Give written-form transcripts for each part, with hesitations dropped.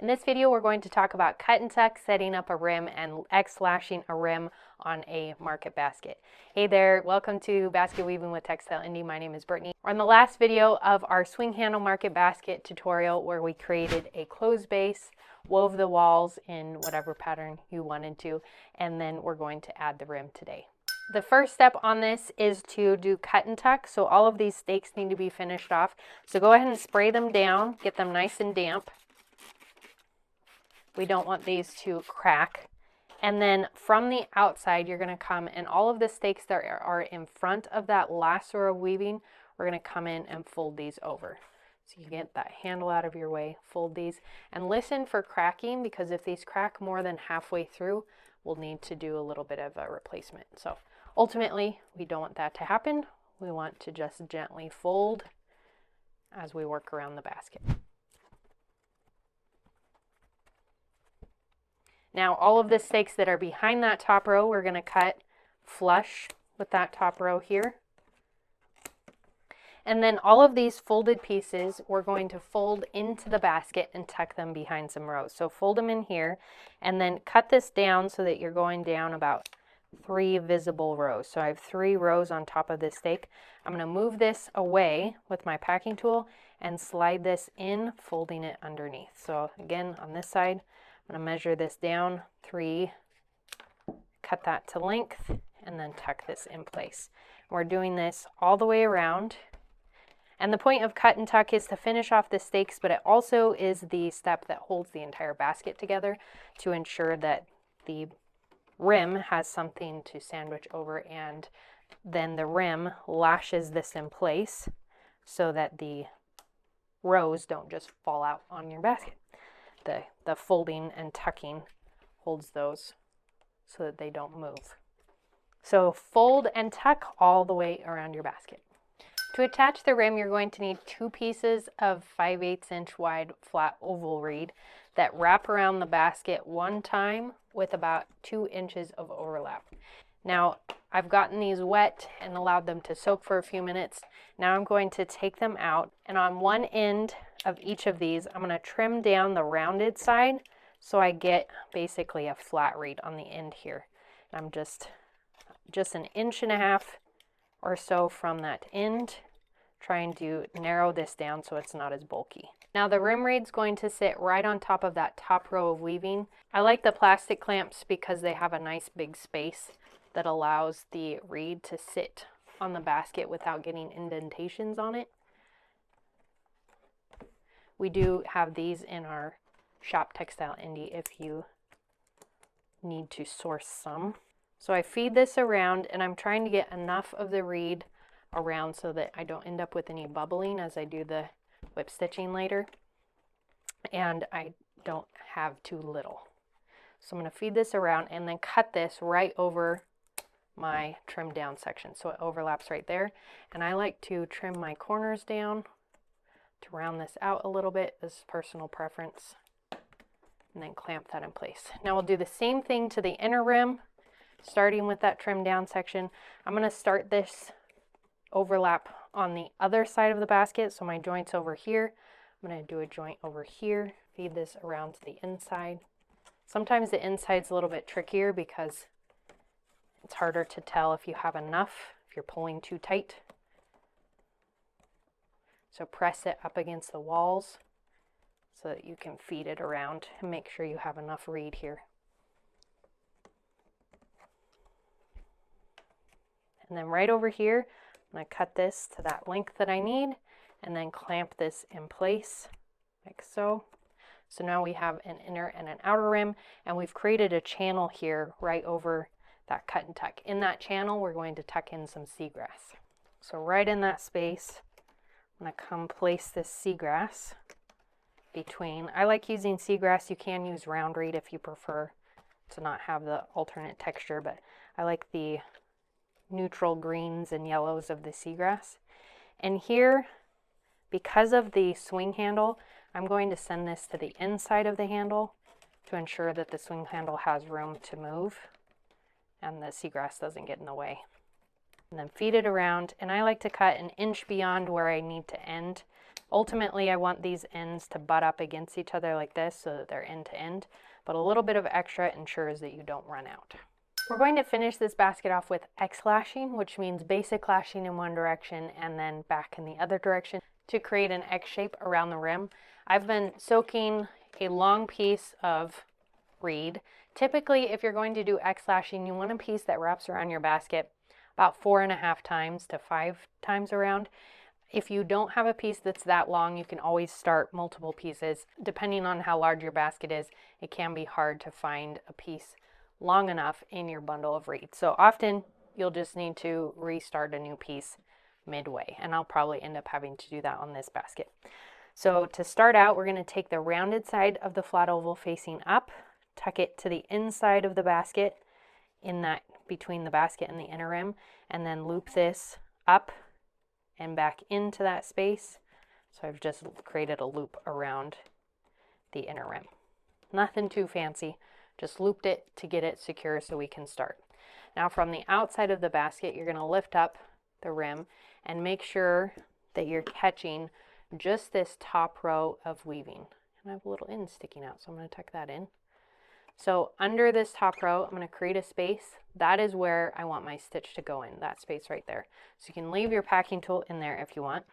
In this video, we're going to talk about cut and tuck, setting up a rim, and X-lashing a rim on a market basket. Hey there, welcome to Basket Weaving with Textile Indie. My name is Brittany. We're on the last video of our swing handle market basket tutorial where we created a closed base, wove the walls in whatever pattern you wanted to, and then we're going to add the rim today. The first step on this is to do cut and tuck. So all of these stakes need to be finished off. So go ahead and spray them down, get them nice and damp. We don't want these to crack. And then from the outside, you're going to come, and all of the stakes that are in front of that last row of weaving, we're going to come in and fold these over. So you get that handle out of your way, fold these, and listen for cracking, because if these crack more than halfway through, we'll need to do a little bit of a replacement. So ultimately, we don't want that to happen. We want to just gently fold as we work around the basket. Now, all of the stakes that are behind that top row, we're going to cut flush with that top row here. And then all of these folded pieces, we're going to fold into the basket and tuck them behind some rows. So fold them in here and then cut this down so that you're going down about 3 visible rows. So I have 3 rows on top of this stake. I'm going to move this away with my packing tool and slide this in, folding it underneath. So again, on this side, I'm going to measure this down 3, cut that to length, and then tuck this in place. We're doing this all the way around. And the point of cut and tuck is to finish off the stakes, but it also is the step that holds the entire basket together to ensure that the rim has something to sandwich over, and then the rim lashes this in place so that the rows don't just fall out on your basket. The folding and tucking holds those so that they don't move. So fold and tuck all the way around your basket. To attach the rim, you're going to need 2 pieces of 5/8 inch wide flat oval reed that wrap around the basket one time with about 2 inches of overlap. Now, I've gotten these wet and allowed them to soak for a few minutes. Now I'm going to take them out, and on one end of each of these, I'm going to trim down the rounded side so I get basically a flat reed on the end here. I'm just 1.5 inches or so from that end, trying to narrow this down so it's not as bulky. Now the rim reed's going to sit right on top of that top row of weaving. I like the plastic clamps because they have a nice big space that allows the reed to sit on the basket without getting indentations on it. We do have these in our shop, Textile Indie, if you need to source some. So I feed this around, and I'm trying to get enough of the reed around so that I don't end up with any bubbling as I do the whip stitching later, and I don't have too little. So I'm going to feed this around and then cut this right over my trim down section so it overlaps right there. And I like to trim my corners down to round this out a little bit. This is personal preference, and then clamp that in place. Now we'll do the same thing to the inner rim, starting with that trim down section. I'm going to start this overlap on the other side of the basket, so my joint's over here. I'm going to do a joint over here, feed this around to the inside. Sometimes the inside's a little bit trickier because it's harder to tell if you have enough, if you're pulling too tight. So press it up against the walls so that you can feed it around and make sure you have enough reed here. And then right over here, I'm going to cut this to that length that I need and then clamp this in place like so. So now we have an inner and an outer rim, and we've created a channel here right over that cut and tuck. In that channel, we're going to tuck in some seagrass. So right in that space, I'm going to come place this seagrass between. I like using seagrass. You can use round reed if you prefer to not have the alternate texture, but I like the neutral greens and yellows of the seagrass. And here, because of the swing handle, I'm going to send this to the inside of the handle to ensure that the swing handle has room to move and the seagrass doesn't get in the way. And then feed it around, and I like to cut 1 inch beyond where I need to end Ultimately, I want these ends to butt up against each other like this so that they're end to end, but a little bit of extra ensures that you don't run out. We're going to finish this basket off with X-lashing, which means basic lashing in one direction and then back in the other direction to create an X shape around the rim. I've been soaking a long piece of reed. Typically, if you're going to do X-lashing, you want a piece that wraps around your basket about 4.5 times to 5 times around. If you don't have a piece that's that long, you can always start multiple pieces. Depending on how large your basket is, it can be hard to find a piece long enough in your bundle of reed. So often you'll just need to restart a new piece midway, and I'll probably end up having to do that on this basket. So to start out, we're going to take the rounded side of the flat oval facing up, tuck it to the inside of the basket, in that between the basket and the inner rim, and then loop this up and back into that space. So I've just created a loop around the inner rim. Nothing too fancy, just looped it to get it secure so we can start. Now from the outside of the basket, you're going to lift up the rim and make sure that you're catching just this top row of weaving. And I have a little end sticking out, so I'm going to tuck that in. So under this top row, I'm going to create a space. That is where I want my stitch to go in, that space right there. So you can leave your packing tool in there if you want.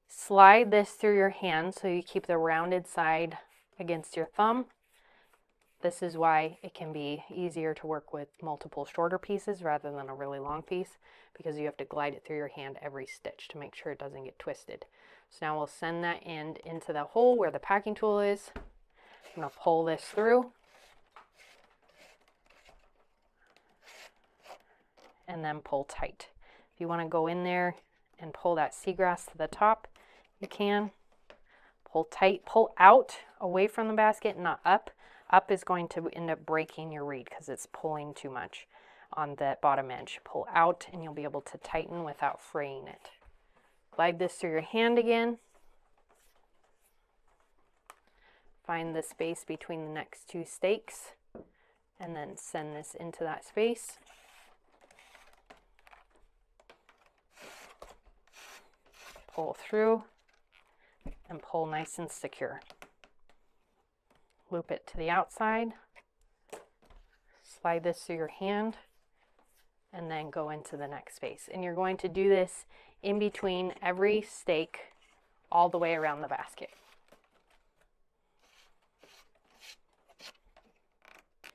Slide this through your hand so you keep the rounded side against your thumb. This is why it can be easier to work with multiple shorter pieces rather than a really long piece, because you have to glide it through your hand every stitch to make sure it doesn't get twisted. So now we'll send that end into the hole where the packing tool is. I'm going to pull this through and then pull tight. If you want to go in there and pull that seagrass to the top, you can. Pull tight, pull out away from the basket, not up. Up is going to end up breaking your reed because it's pulling too much on the bottom edge. Pull out and you'll be able to tighten without fraying it. Glide this through your hand again. Find the space between the next two stakes and then send this into that space. Pull through and pull nice and secure. Loop it to the outside, slide this through your hand, and then go into the next space. And you're going to do this in between every stake all the way around the basket.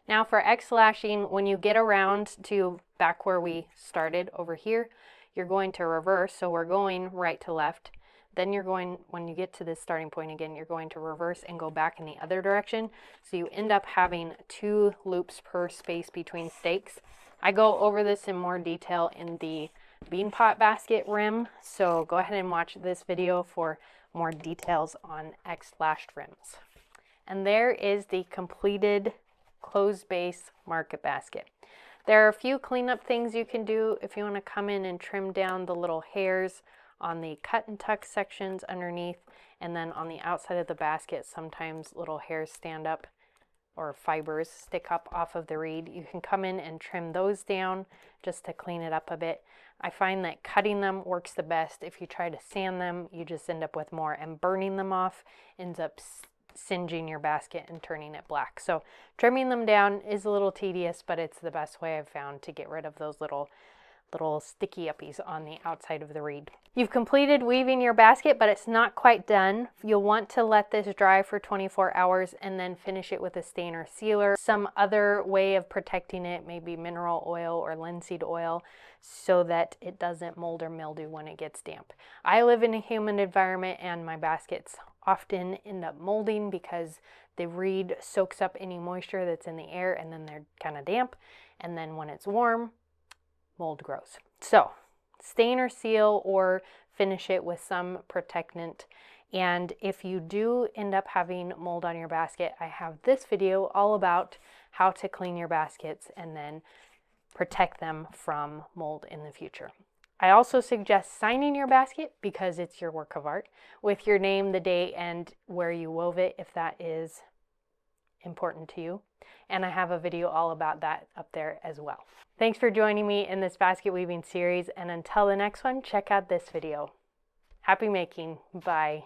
Now for X-lashing, when you get around to back where we started over here, you're going to reverse. So we're going right to left. Then you're going, when you get to this starting point again, you're going to reverse and go back in the other direction. So you end up having 2 loops per space between stakes. I go over this in more detail in the bean pot basket rim. So go ahead and watch this video for more details on X-lashed rims. And there is the completed closed base market basket. There are a few cleanup things you can do if you want to come in and trim down the little hairs on the cut and tuck sections underneath, and then on the outside of the basket sometimes little hairs stand up or fibers stick up off of the reed. You can come in and trim those down just to clean it up a bit. I find that cutting them works the best. If you try to sand them, you just end up with more, and burning them off ends up singeing your basket and turning it black. So trimming them down is a little tedious, but it's the best way I've found to get rid of those little sticky uppies on the outside of the reed. You've completed weaving your basket, but it's not quite done. You'll want to let this dry for 24 hours and then finish it with a stain or sealer. Some other way of protecting it, maybe mineral oil or linseed oil, so that it doesn't mold or mildew when it gets damp. I live in a humid environment and my baskets often end up molding because the reed soaks up any moisture that's in the air, and then they're kind of damp, and then when it's warm, mold grows. So stain or seal or finish it with some protectant. And if you do end up having mold on your basket, I have this video all about how to clean your baskets and then protect them from mold in the future. I also suggest signing your basket, because it's your work of art, with your name, the date, and where you wove it, if that is important to you. And I have a video all about that up there as well. Thanks for joining me in this basket weaving series, and until the next one, check out this video. Happy making. Bye.